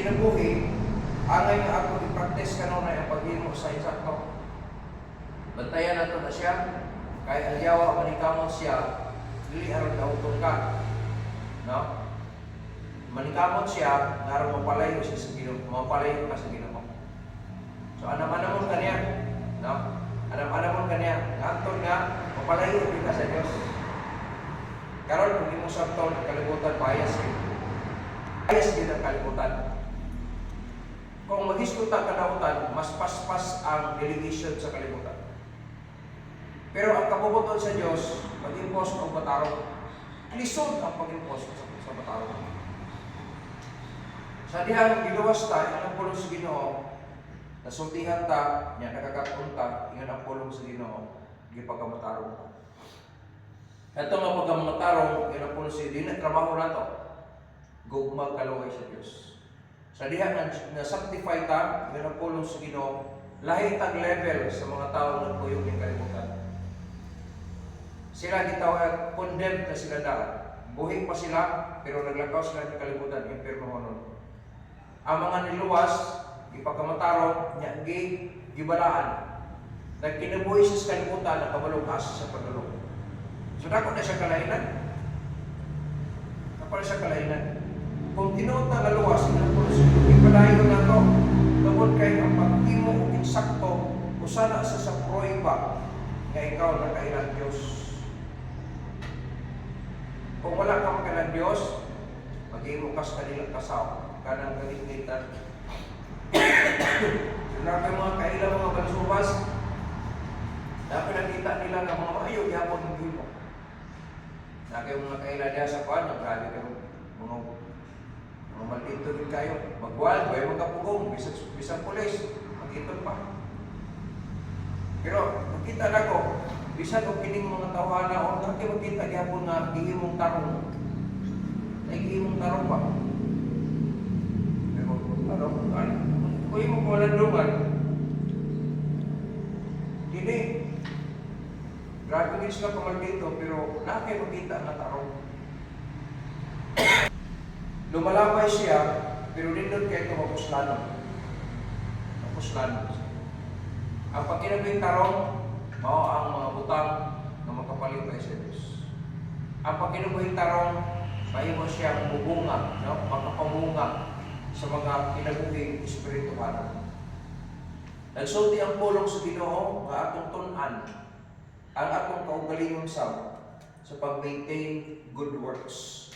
kinabuhi, angay nga ako i-practice ka na yung paghimo sa insakto. Bantayan na ito na siya, kaya ang yawa manikamot siya, dili aron dautong ka. No? Manikamot siya, naroon mapalayo siya sa Ginoo, mapalayo ka sa Ginoo. So anam-anamon ka niya, no? Anam-anamon ka niya, ngantod nga, mapalayo ka sa Diyos. Karon kung imong sabton ang kalibutan, bias yun. Bias yun ang kalibutan. Kung maghiskutan ka nautan, mas paspas ang delegation sa kalibutan. Pero ang kapubuton sa Diyos, mag-impose ng batarong. Lisod ang pag-impose sa batarong. Sa dihang giluwas ta, ang pulong sa Ginoo, nasultihan ta, niya nakakapunta, ingan ang pulong sa Ginoo, gipagkamatarong ta. Ito nga pagkamatarong, ingan ang pulong sa Ginoo, di na trabaho na to. Gugmag kalaway sa Diyos. Sa dihang na-sanctify ta, ingan ang pulong sa Ginoo, lahi tag level sa mga tao na kuyog ng kalimutan. Sila gitawag, condemned na sila daan. Buhing pa sila, pero naglakaw sila ng kalibutan, impirno honon. Ang mga niluwas, ipagkamatarong, niya gibalaan. Nagkinabuhi siya sa kalibutan, nakabalong asa sa pagdulong. So, dako na siya kalainan. Kapal siya kalainan. Kung tinuot na naluwas, ipadayo na ito. Tungkol kayo ang pag-imo o insakto, o sana sa proiba, nga ikaw na kailan Diyos. Kung wala ka magkalang Diyos, mag-imo ka sa kanilang kasaw, kanang kalignitan. Sila kayo mga kailang mga bansubas, dapat nakita nila ng mga maayo, yapon ng Diyos. Na kayo mga kailan niya sa kwan, grabe kayo, mga maldito din kayo. Magwal, kayo magkapugong, bisang pulis, magkitod pa. Pero, nakita na ko, bisan o kining mga tawhana o nakita makita gyapon nga gihimong tarong. Nagihimong tarong pa. Pero tarong ano? Kung imong malandungan, dili. Grabe din sila kamal dito, pero nakay makita na tarong. Lumalabay siya, pero nindot kayo ito mapuslano. Mapuslano. Ang pagkinabing tarong, mao ang mga butang na makapalit kay sa Diyos. Ang pagkinubuhing tarong, mahimo siya bubunga, no? Makapamunga sa mga kinabuhing espirituhan. Nagsulti ang pulong sa Ginoo nga atong tun-an ang atong kaugalingong sa pag-maintain good works.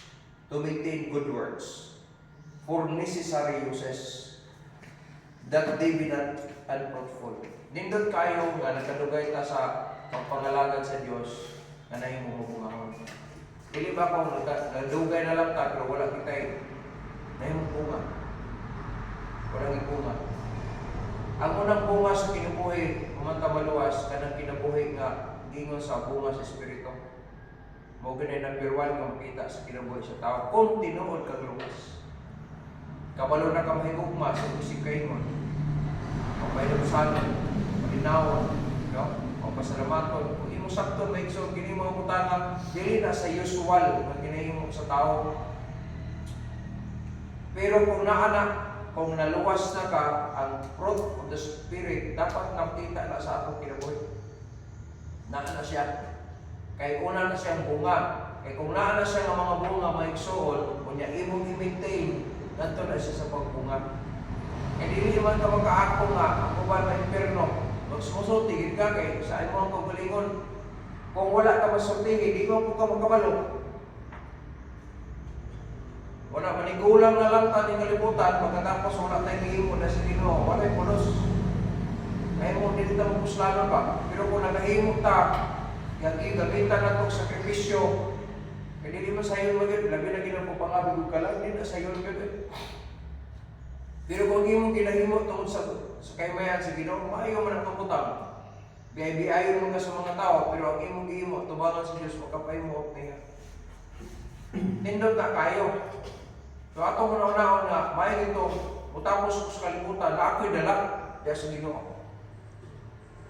To maintain good works for necessary uses that they be not unfruitful. Nindot kayo nga nagkadugay ta sa pagpangalagan sa Diyos na nahimumungahon. Dili ba kung nagdugay na lang ta pero wala kita nahimumunga. Walang ipunga. Ang unang bunga sa kinabuhi, umanta maluwas, kanang kinabuhi nga gingon sa bunga sa Espiritu. Mo ganay number 1 nga makita sa kinabuhi sa tao kung tinuod kag luwas. Kabalo na ka mahigugma sa musikay mo. Pagbayad Ginawon, no? O pasalamaton. Kung imo sakto may so kini mo utanga, dili na sa usual nga ginahimo sa tao. Pero kung kung naluwas na ka, ang fruit of the Spirit dapat nakita na sa atong kinabuhi. Naa na siya. Kay una na siyang bunga. Kay kung naa na siya ng mga bunga maigsoon, kunya imong i-maintain, nanto na siya sa pagbunga. Kaya dili man ka makaako nga, ako ba na imperno? Magsusulti, ka kay saan mo ang kagalingon. Kung wala ka masulti, hindi mo ka magkabalo. Wala, manigulang na lang tayo kalibutan, pagkatapos wala tayong hihimo na sa Ginoo, wala yung pulos. Ngayon mo, hindi tayo mapuslano pa. Pero kung nagahimo ta, yung gamitan na itong sakripisyo, hindi mo sa iyo magiging, labi na ginapupangabig ka lang, hindi na sa iyo magiging. Pero kung hindi mo ginahimo tungkol sa kaymayan sa Ginoo, maayo man ang pagkutang. Biyayo mo ka sa mga tao, pero ang imong gihimo, tubangan sa Diyos, makapay mo niya. Nindot na kayo. So ato mo na nga, may ito, utapos ko sa kalibutan, na ako'y dala, kaya sa Ginoo.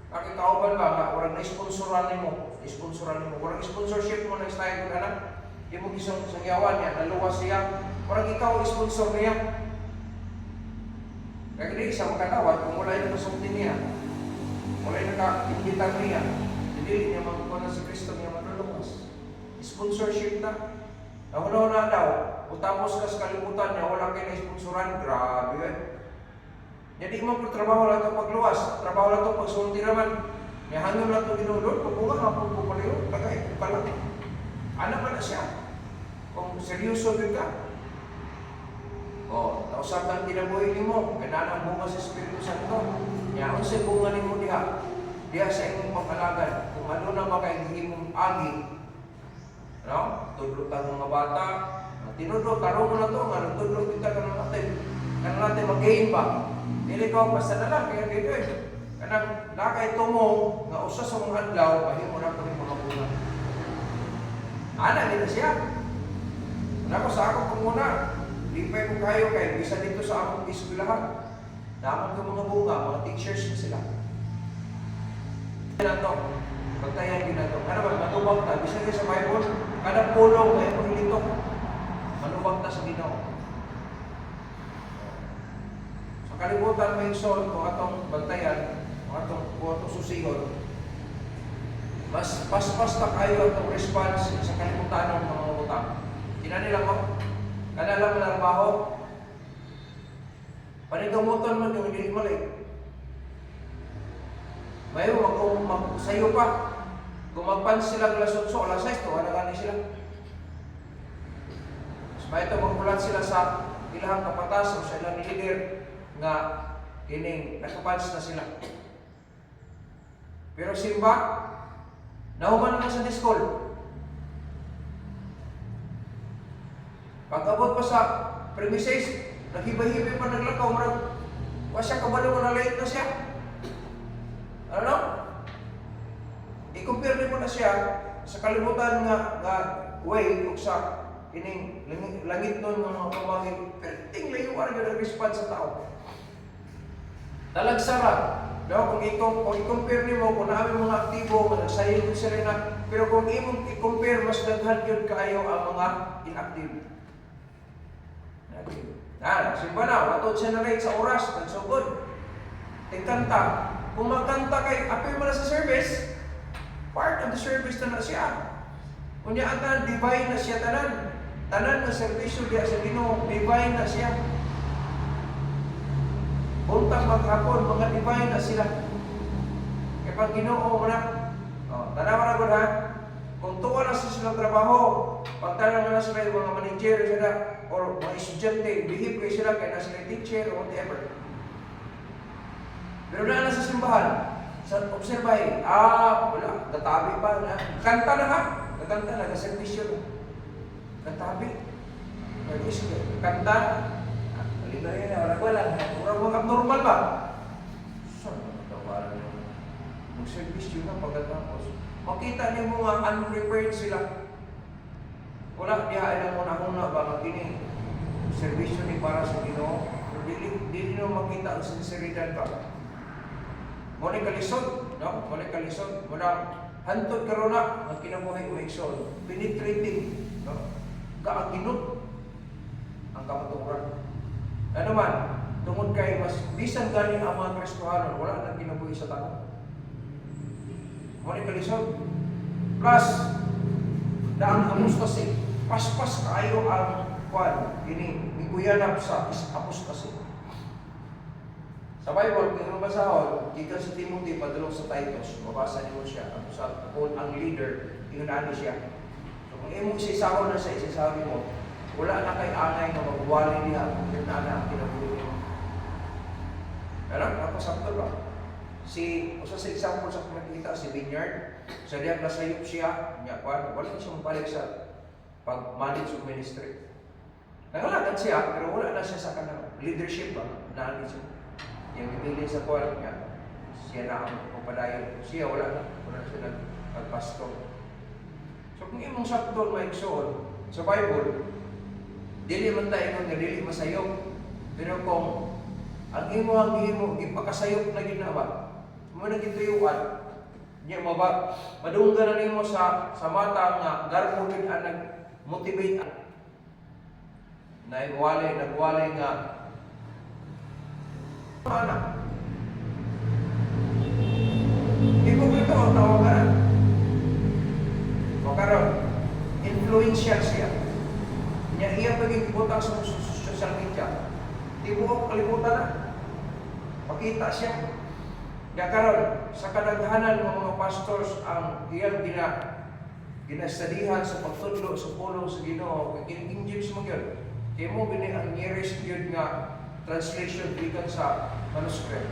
Nakikauban ba nga, warang na-sponsoran mo, warang sponsorship mo na style ko na, hindi mo isang yawan niya, naluwas siya, warang ikaw sponsor niya. Kaya hindi sa makatawad, kung wala yung kasulti niya, wala yung naka-imbitar niya, hindi niya magkukunan sa Kristo niya manulungas. Sponsorship na. Nauna-una daw, utapos ka sa kalimutan niya, wala kayo na sponsoran, grabe eh. Jadi mo po trabaho lang ito pagluwas, trabaho lang ito pagsulti naman. May hangin lang ito ginulod, pagpunga hapon po pala yun, tagay pa lang. Anak pa na siya. Kung seryoso din ka. O, nausap ng kinabuhi ni mo, ganaan ang bunga sa Espiritu Santo. Kaya kung sa bunga ni mo diha sa inyong pangalagan, kung ano na makaingin mong agi, no? Tudlo tang mga bata, tinudlo, tarong mo na ito, nga, tudlo kita ka natin mag-gain ba? Dili ko, basta na lang, kaya dito eh. Kanang nakay tumong, nga usa sa mga adlaw, bahim mo na ito yung mga bunga. Ana, nila siya. Ano ko sa ako kung muna, lipay ko kayo kay bisa dito sa akong eskwelahan. Dapat ko mga bunga, mga teachers na sila. Ano to? Pagtayan din na to. Ano ba? Matubang na. Bisa din sa Bible, kada pulong ay pagilito. Manubang na sa Ginoo. Sa kalibutan may sol, kung atong bantayan, kung atong susigon, mas pas-pas na kayo itong response sa kalimutan ng mga utang. Kinanila mo, kanala mo narbaho, panigamutan man yung hindi mali. Mayo, sayo pa. Gumapan sila glasotso, alas 6, wala gani sila. May ito magmulat sila sa ilahang kapatas o sa ilang leader nga kining nakapans na sila. Pero simba, nahuman naman sa diskol. Pag-abot pa sa premises, naghibay-hibay pa naglakaw, marag, siya kabalo mo na late na siya. Ano? I-compare mo na siya sa kalimutan nga way o sa ining langit nun ng mga pamangin, perting layuan yun ang response sa tao. Talagsara. No, kung i-compare mo, kung namin mga aktibo, nagsayin ko sila na, pero kung i-compare, mas daghan yun kayo ang mga inactive. Simba na, matod siya na rin sa oras, nagsugod. Tingkanta. Kung magkanta kay, appear mo na sa service, part of the service na siya. Kung niya atan, divine na siya tanan. Tanan na servisyo diya sa Ginoo, divine na siya. Buntag maghapon, mga divine na sila. Kaya pag Ginoo mo na, tanawa na ko na, kung tuwa na sa silang trabaho, pagtanong na sila yung mga manager sila, or mga estudyante, behave kayo sila, kaya na sila teacher, or whatever. Pero na sa simbahan, sa obserbahin, wala, gatabi pa na, kanta na ha, kanta na, kaservisyo na. Katabi, kanta, halina rin na, wala, mga abnormal ba? Saan na matawaran mo? Mag-servisyo na pagkatapos. Makita niyo mga unprepared sila. Wala, dihain lang muna huna ba magkini. Servisyo ni para sa Ginoo. Pero dili nyo makita ang sinseridad ba? Muna kalisod, no? Muna kalisod. Muna hantod karuna ang kinabuhay ko iksod. Penetrating, no? Kaaginot ang kamaturan. Ano man, tungod kay mas bisan galing ang mga Kristohanon, wala nang kinabuhi sa tao. Muna kalisod. Plus, daan apostasy. Paspas kaayo ang kwan, ini miguyanap sa apostasy. Sa Bible, kung mabasahon, kita si Timothy padulong sa Titus, mabasa niyo siya, kung ang leader, inunani siya. So, kung imong isisahon na sa isisahon mo, wala na kay anay na magwali niya, yung na ang kinabuhi mo. Pero, napasakto ba? Usa sa example sa kumikita, si Vineyard, sa diyan nasayop siya, niya, wala siya mabalik sa pag-manage of ministry. Nangalagad siya, pero wala na siya sa kanang leadership ba? Naanin siya. Yung ipili sa kuwan niya, siya na ang pagpadayon. Siya wala na siya nagpastor. So kung imong sakton maigsoon sa Bible, dili man tayo nga dili masayop. Pero kung ang imo ipakasayop na ginawa, mo na gituyuan, niya madunggan na nimo sa mata nga garbo gid ang nag-motivate nagwalay nga anak. Hipokrito ang tawagan. O karon, influential siya. Iya paging ibutang sa social media. Di mo kalimutan na. Makita siya. Kaya karon, sa kadaghanan ng mga pastors ang iyang ginastadihan sa pagtudlo sa pulong sa Ginoo, kay King James mo yun. Kaya mo gini ang nearest yun nga translation gikan sa manuscript.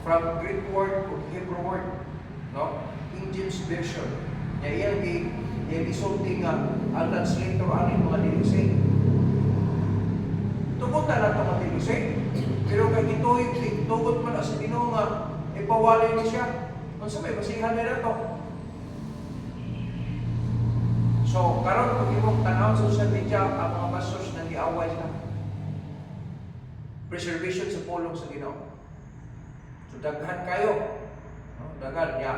From Greek word to Hebrew word, no? King James version. Kaya iyang isulti nga ang translator aning mga dilusay. Tugot na lang mga dilusay. Pero kay tugot man sa Ginoo nga ipawalay ni siya. Kung sa may basihan nila to. So, karon kung imong tanaw sa social media, ang mga pastors na giaway sila. Preservation sa pulong sa Ginoo. So, daghan kayo. No? Daghan, ya.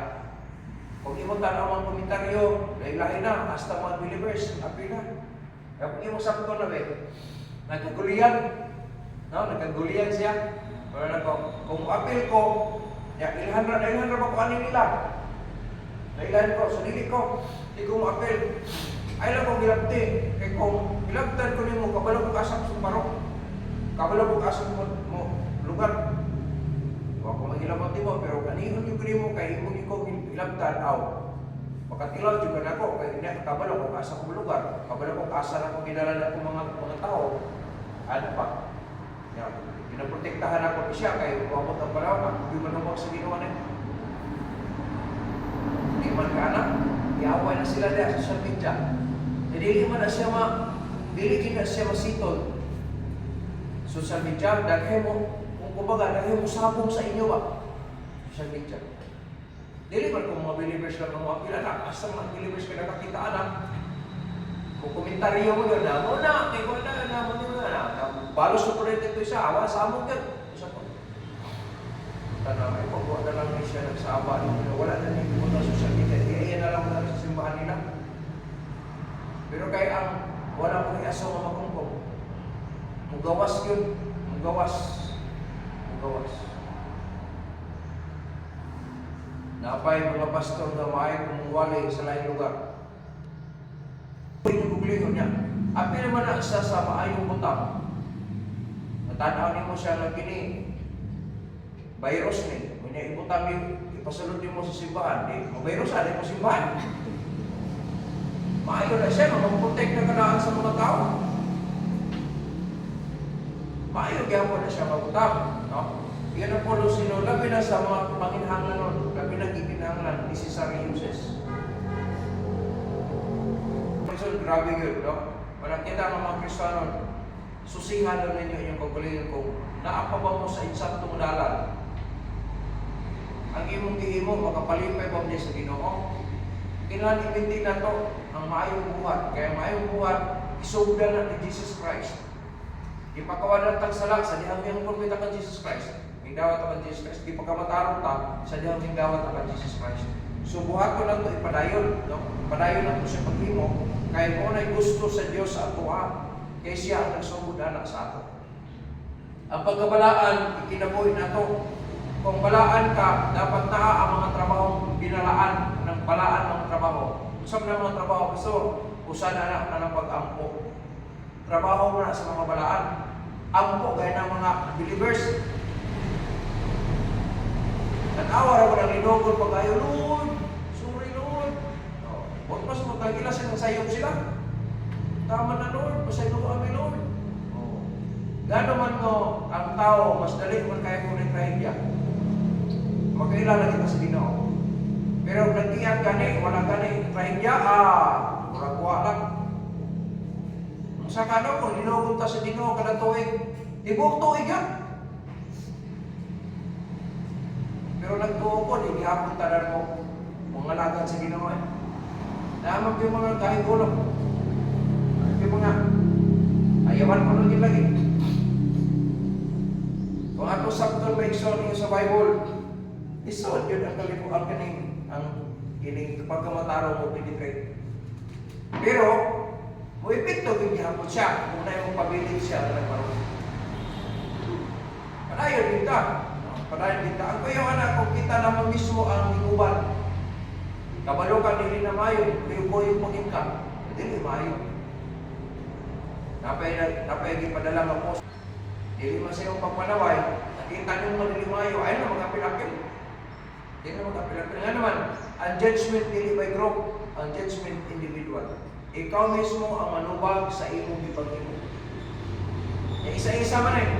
Kung imong tanaw ang komentaryo, lahi-lahi na, hasta mga believers, apil na. Kaya kung imong sakto na ba, nagkaguliyan. No? Nagkaguliyan siya. Pero kung apil ko, ya, ilhan ra ba ko anin nila? Nailan ko, sunili ko. Di ko mo apel. Ay lang kong gilabti. Kaya kung gilabtan ko niyo mo, kabalo ko kasang sumparo. Kabalo ko kasang mo lugar. Huwag ko magilabti mo, pero kanihon yung kini mo, kaya imong ko gilabtan, aw. Makatilaw juga na ako, kaya kabalo ko kasang kong lugar. Kabalo ko kasang ako ginala na akong mga tao. Ano pa? Yan. Pinaprotektahan ako siya, kaya huwag ang palaw, hindi manumag sa ginawa na. Hindi man ka na. Iaway na sila dahil sa social media. Jadi hindi man na siya bilikin na siya masitol. Social media, daghay mo, kung kumbaga, daghay mo sabong sa inyo ba? Social media. Dili man kung mga believers lang mga pila na, asa mga believers ka nakakitaan na, kung komentaryo mo yun na, muna, may wala na, balos na po rin ito isa, awa sa among yan. Isa po. Tanang, ay pagbuha na lang siya nagsaba, wala na niyo po na social media. Iyan na lang na sa simbahan nila. Pero kaya ang wala ko iaso nga makungkong. Mugawas yun. Mugawas. Napay mga pastor na maay kumuwalay sa laing lugar. Pinuguglingon niya. Api naman na isa sa maayong butang. Natanaw niyo mo siya na kini virus ni. Kung niya ibutang niyo, ipasulod niyo mo sa simbahan. Virus alin mo simbahan. Maayo na siya, mag-protect na kanaan sa mga tao. Maayo gyapon na siya mag-utang. No? Yan ang policy no, labi na sa mga panginhanglan nun, labi na gikinhanglan, necessary uses. So, grabe yun, no? Walang kita ng mga Kristiyano, susihan na ninyo inyong kagulingan kung naapaba mo sa insaktong dalan. Ang imong gihimo, makapalipay ba mo sa Ginoo? Kailangan ibinti na to ang maayong buhat. Kaya maayong buhat, isugda na ni Jesus Christ. Ipakawalan tag salak sa dihang yung propeta kan Jesus Christ. Mingdawat kan Jesus Christ. Di pagkamatarong ta sa dihang mingdawat kan Jesus Christ. So buhat ko lang ito ipadayon. No? Ipadayon lang ito sa paghimo. Kaya mo na'y gusto sa Diyos sa ato kaya siya ang nagsugod anak sa ato. Ang pagkabalaan, ikinabuhi na ito. Kung balaan ka, dapat naa ang mga trabahong binalaan ng balaan ng trabaho. Usap na mga trabaho, usan na ng pag-ampo. Trabaho mo na sa mga balaan. Ampo, gaya ng mga believers. Nag-awa ko ng linogol pag ayaw, Lord, sorry Lord. Huwag mas magkagila silang sayop sila. Tama na Lord, pasaylo ko kami Lord. Gano'n man mo ang tao, mas dali man kaya kung nagtrahidya. Magkailala kita sa Ginoo. Pero nag-iyan gani, wala gani, trahidya, murakuha lang. Sa kano, kung linugod ta sa Ginoo kada tuig, ibuk tuig yan. Pero nagtuo ko, di hapon tanan mo, mga lagan sa Ginoo eh. Naamag yung mga kahigulong. Yung mga ayawan mo nung lagi. Kung ato sakto may ikson niyo sa Bible, isod yun ang kalipuan kaning ang kining pagkamataraw mo pinitray. Pero, mo epekto yung gihapon siya kung na yung pabiling siya na nagparoon. Padayon din ka. Padayon din ka. Ang kuyaw anak, kung kita naman mismo ang higuban, kabalo ka, dili na mayo, kuyo-kuyo pagin ka, dili mayo. Napay gipadala nga po. Dili man sa iyong pagpanaway, nakita nyo mga dili mayo, ayun na mag-apil-apil. Hindi na mag-apil-apil. Nga naman, ang judgment dili by group, ang judgment individual. Ikaw mismo ang manubag sa imong gipag-imo. Isa-isa man eh.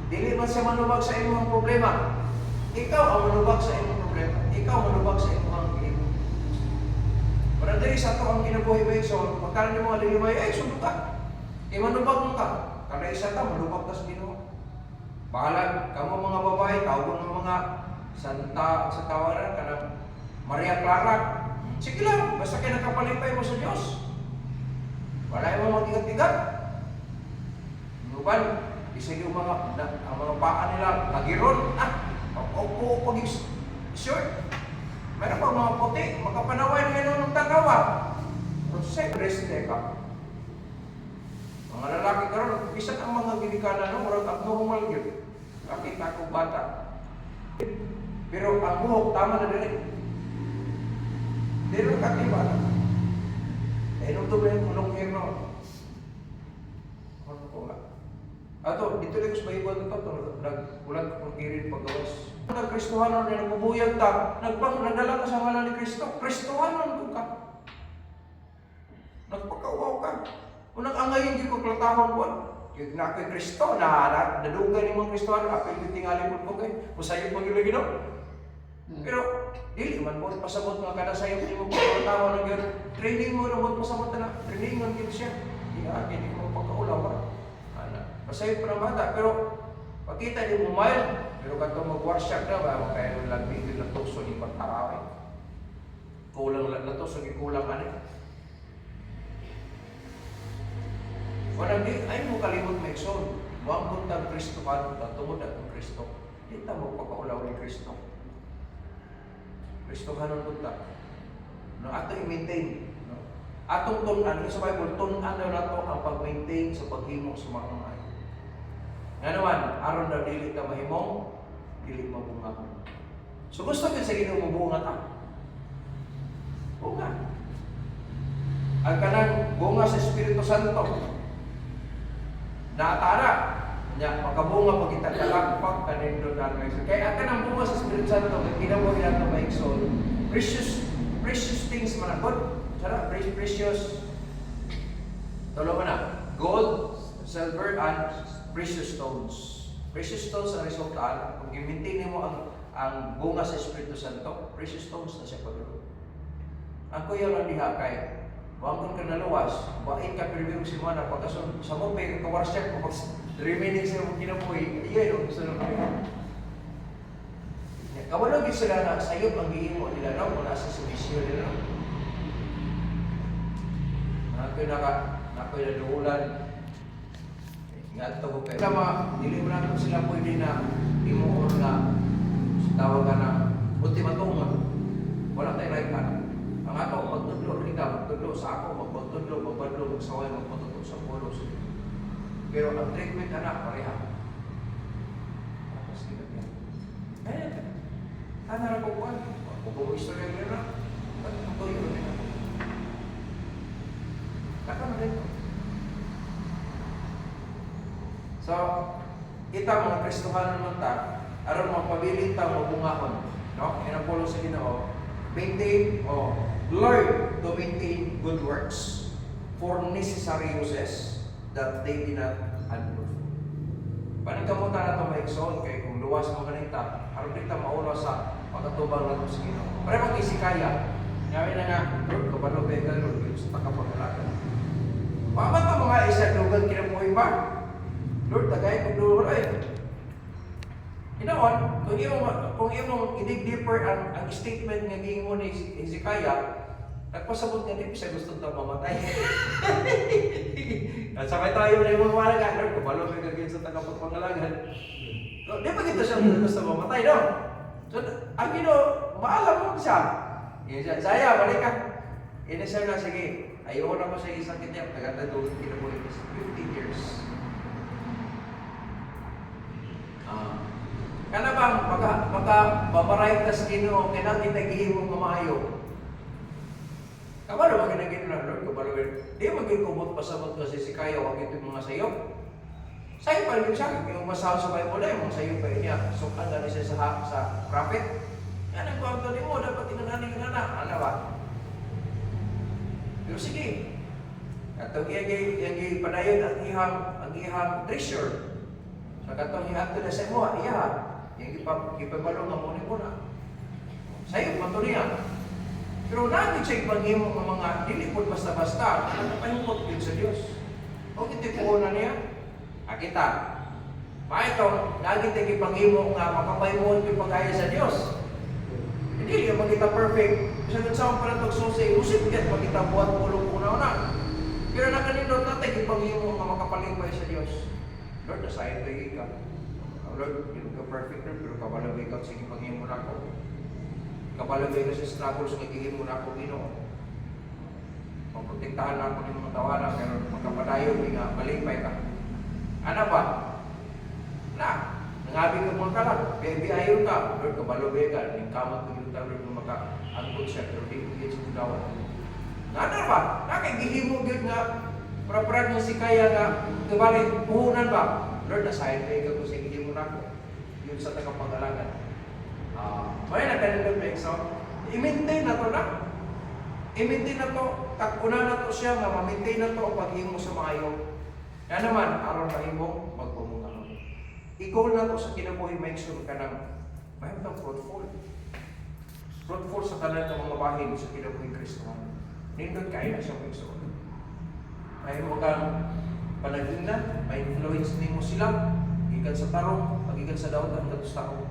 Dili man siya manubag sa imong problema. Ikaw ang manubag sa imong problema. Ikaw manubag sa imong imo. Para diri sa to ang kinabuhi ba so, pagkaroon ng mga lilimay, sunod ka. Manubag mo ka. Kada isa ka, manubag ka sa Ginoo. Bahala, kamo mga babae, tawag ng mga sa tawaran, kanang Maria Clara. Sige lang, basta kayo nakapalipay mo sa Diyos. Wala yung mga tigat-tigat. Nuban, isig yung ang mga paa nila, nagiron, upo pag-short. Meron pa mga puti, makapanaway na yun ng tanawa. Reste ka. Mga lalaki karon, bisan ang mga ginikanan no, murag abnormal yun. Nakita ko bata. Pero ang buhok, tama na din. Pero katiba na. Nung to ba yung ulong hirno? Ano ko nga? Ato, dito lang sa Bible na ito, nagbulag kong kirin paggawas. Nag-Kristohanon na nagbubuyag ta, nagdala ka sa ngalan ni Kristo, Kristohanon ka. Nagpakawaw ka. Kung nag-angayin di ko klatahon po, yung na kay Kristo, nadugay ni mga Kristohanon, apel yung tingali po ko kayo, masayot mo yung lagino. Pero, dili man mo pasabot nga kada sayo hindi mo pagkatawa ng yun. Training mo na mo pasabot na. Training mo yun siya. Hindi mo pagkaulaw ba? Masayot pa ng bata. Pero, pagkita di mo mild, pero kanto mag-workshop na ba, kaya nung lagbi yung latuso ni pagtarawin. Kulang latuso, kulang ano. Walang di, ay mo kalimot may ikson. Huwag buntang Kristo ka, tungod at Kristo. Hindi mo pagkaulaw ni Kristo. Kristohanon punta. No, ato i-maintain. No? Atong tunan, sa Bible, tunan daw nato ang pag-maintain sa paghimo sa mga kamay. Nga naman, aron daw dili ka mahimong, dili mabunga. So gusto ko sa Ginoo mabunga ta. Bunga. Ang kanang bunga sa Espiritu Santo. Naatara. Nya makabunga pag kita kalagpag kanindot ang Kristo. Kaya ang kanang bunga sa Espiritu Santo kay kinabuhi nato maigsoon. Precious things man agud. Sara precious. Tulo man na. Gold, silver and precious stones. Precious stones ang resulta kung i-maintain mo ang bunga sa Espiritu Santo, precious stones na siya pagluto. Ang kuya lang diha kay wag ka naluwas, bain ka pero si mana pagkasun sa mo pay ka worship ko pag remaining sa mong kinabuhi, iyon gusto nang kawalo gid sila na sayop ang gihimo nila no kung nasa servisyo nila. Nakoy na duulan. Nga to ko kay sama dili mo na sila pwede na imuon na tawagan na ultimatum. Wala tay right ka. Ang ato magtudlo rin ka, magtudlo sa ako, magtudlo, magbadlo, magsaway, magpatudlo sa pulos. Pero ang treatment anak, pareha. Tapos kita yan. Ano na po kuhan? Kung kung istorya nyo na, ba't ang tuyo rin ako? Kaka na rin ko. So, kita mga Kristohanon naman ta, aron magpabilin ta, mabungahon. No? Yan ang pulo sa Ginoo. Maintain o learn to maintain good works for necessary uses that they be not unfruitful. Panagkamutan na ito maigsoon kay kung luwas mo ganita, aron kita maulo sa pagkatubang na ito sa Ginoo. Pero mag-isikaya, ngayon na nga, Lord, kabalo bega, Lord, sa takapagalagan. Paano ka mga isa lugan kinabuhi pa? Lord, tagay kong lugar ay. Hinaon, kung iyong i-dig deeper ang statement nga giingon ni Hezekiah, nagpasabot nga di siya gusto itong mamatay. At sakay tayo na yung mga malaga, Lord, kabalo may gagawin sa tagapagpangalagan. So, di ba ito siya gusto mamatay, no? So, ang maalam mo siya. Saya, balik ka. Inisir na, sige, ayaw na ko sa isang sakit niya, tagal na doon, kinabuhin 15 years. mabait tas Ginoo kay na kita gihimo nga maayo. Kabalo man ginagin na Lord, kabalo. Di magkikubot pasabot kasi si Kayo ang ito mga sayo. Sayo pa rin siya, yung masaw sa Bible na yung sayo pa niya. So, ang gano'n siya sa prophet. Yan ang kwento ni mo, dapat tinananin ka na. Ano ba? Pero sige. At ang iyang padayon ang ihang treasure. Sa katong ihang ito na sa mo, iya. Yung ipabalo nga mo ni mo na. Sayo, mato niya. Pero namin siya ipaghimo ng mga dilipod basta-basta. Napahimot din sa Diyos. O kitipunan niya. Kita. Maitong, lagi tayo ipaghimo nga makapahimot yung pagkaya sa Diyos. Hindi yung magkita perfect. Bisa sa pa na itong usip yan, magkita buhat pulong una-una. Pero nakanindot natin, ipaghimo nga makapalipay sa Diyos. Lord, nasayin tayo ka. Lord, hindi ka perfect Lord, pero kabalagay ka, sige paghimo na ako. Kabalagay ka sa struggle sa nagiging mo na ako, Ginoo. Pagprotektahan na ako ng mga tawanan, pero magkapadayon, nga malipay ka. Ano ba? Na, nangabi ka mga kalag, baby ayaw ka, Lord, kabalagay ka, yung kamag ko yung Lord, na maka-angkot siya, pero di ko yung sinagawa. Ano ba? Nakagihimo yun nga, para mo si Kaya nga, kabalik, puhunan ba? Lord, nasayin kayo ka kung sa hindi mo na ako. Yun sa tagapag-alagan. May nagkanilog na exam. I-maintain na to na. I-maintain na to. Una na to siya nga, ma-maintain na to ang paghimo sa maayo. Yan naman, aron na imong magpumunga. Ikaw na to sa kinabuhi, mention ka ng mayroon ng fruitful. Fruitful sa tanan ng mga bahin sa kinabuhi Kristo. Nindot kaya na siyang mention. May mo kang panagingnan, may influence din mo sila, gikan sa tarong, pagikan sa daot ang tatos tarong.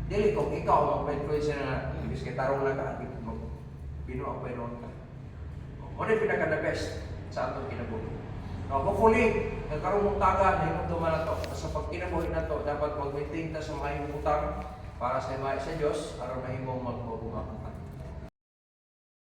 Dili kung ikaw ang influence na ibig kay tarong lang ka, binuang painuan ka. Ano yung pinaka-the best sa atong kinabuhi? Hopefully, nagkaroon mong taga na yung duman na to. Sa pag kinabuhi na to, dapat mag-maintain ta sa mayong utang para sa Diyos, araw na imong magbubuha.